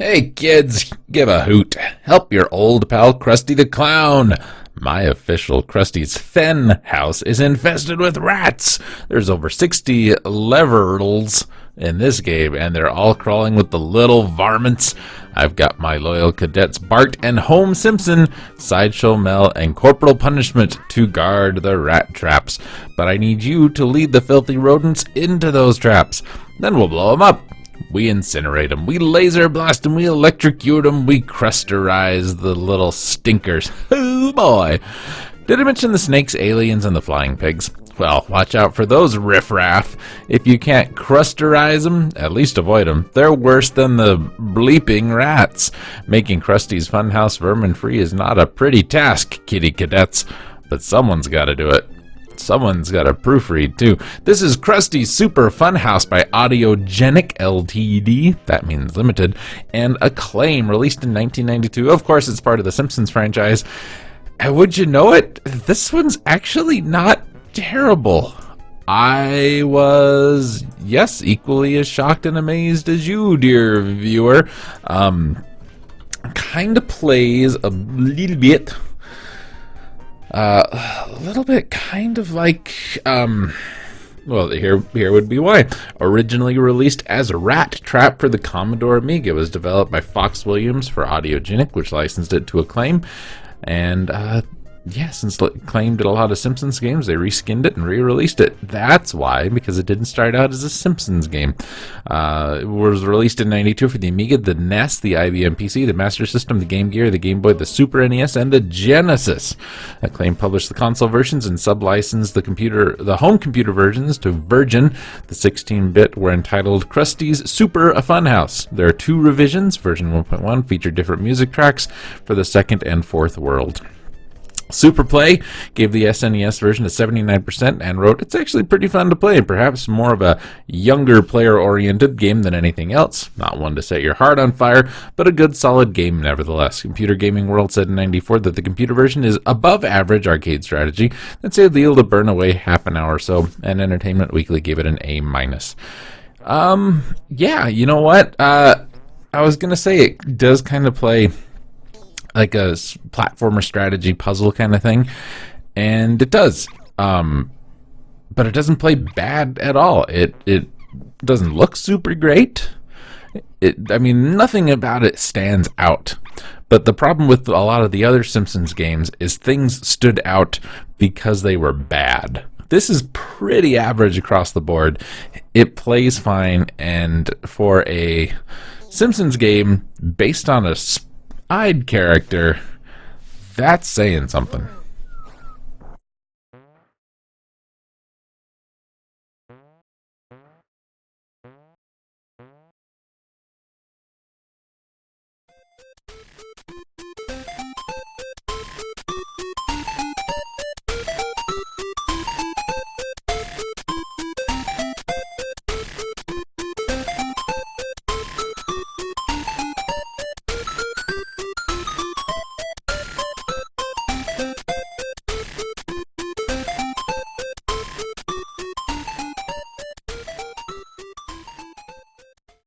Hey kids, give a hoot. Help your old pal Krusty the Clown. My official Krusty's Fen house is infested with rats. There's over 60 levels in this game, and they're all crawling with the little varmints. I've got my loyal cadets Bart and Home Simpson, Sideshow Mel, and Corporal Punishment to guard the rat traps. But I need you to lead the filthy rodents into those traps. Then we'll blow them up. We incinerate them, we laser blast them, we electrocute them, we crusterize the little stinkers. Oh boy! Did I mention the snakes, aliens, and the flying pigs? Well, watch out for those riffraff. If you can't crusterize them, at least avoid them. They're worse than the bleeping rats. Making Krusty's Funhouse vermin-free is not a pretty task, kitty cadets, but someone's got to do it. Someone's got to proofread, too. This is Krusty's Super Funhouse by Audiogenic Ltd. That means limited. And Acclaim, released in 1992. Of course, it's part of the Simpsons franchise. And would you know it? This one's actually not terrible. I was, yes, equally as shocked and amazed as you, dear viewer. Kind of plays a little bit... a little bit kind of like, well, here would be why. Originally released as a rat trap for the Commodore Amiga, it was developed by Fox Williams for Audiogenic, which licensed it to Acclaim. And, yeah, since Acclaim did a lot of Simpsons games, they reskinned it and re-released it. That's why, because it didn't start out as a Simpsons game. It was released in 92 for the Amiga, the NES, the IBM PC, the Master System, the Game Gear, the Game Boy, the Super NES, and the Genesis. Acclaim published the console versions and sub-licensed the home computer versions to Virgin. The 16-bit were entitled Krusty's Super Funhouse. There are two revisions. Version 1.1 featured different music tracks for the second and fourth world. Superplay gave the SNES version a 79% and wrote, "It's actually pretty fun to play and perhaps more of a younger player-oriented game than anything else. Not one to set your heart on fire, but a good solid game nevertheless." Computer Gaming World said in 94 that the computer version is above average arcade strategy that's able to burn away half an hour or so, and Entertainment Weekly gave it an A-. Yeah, you know what? I was going to say it does kind of play like a platformer strategy puzzle kind of thing, and it does, but it doesn't play bad at all. It doesn't look super great. I mean, nothing about it stands out. But the problem with a lot of the other Simpsons games is things stood out because they were bad. This is pretty average across the board. It plays fine, and for a Simpsons game based on a character, that's saying something.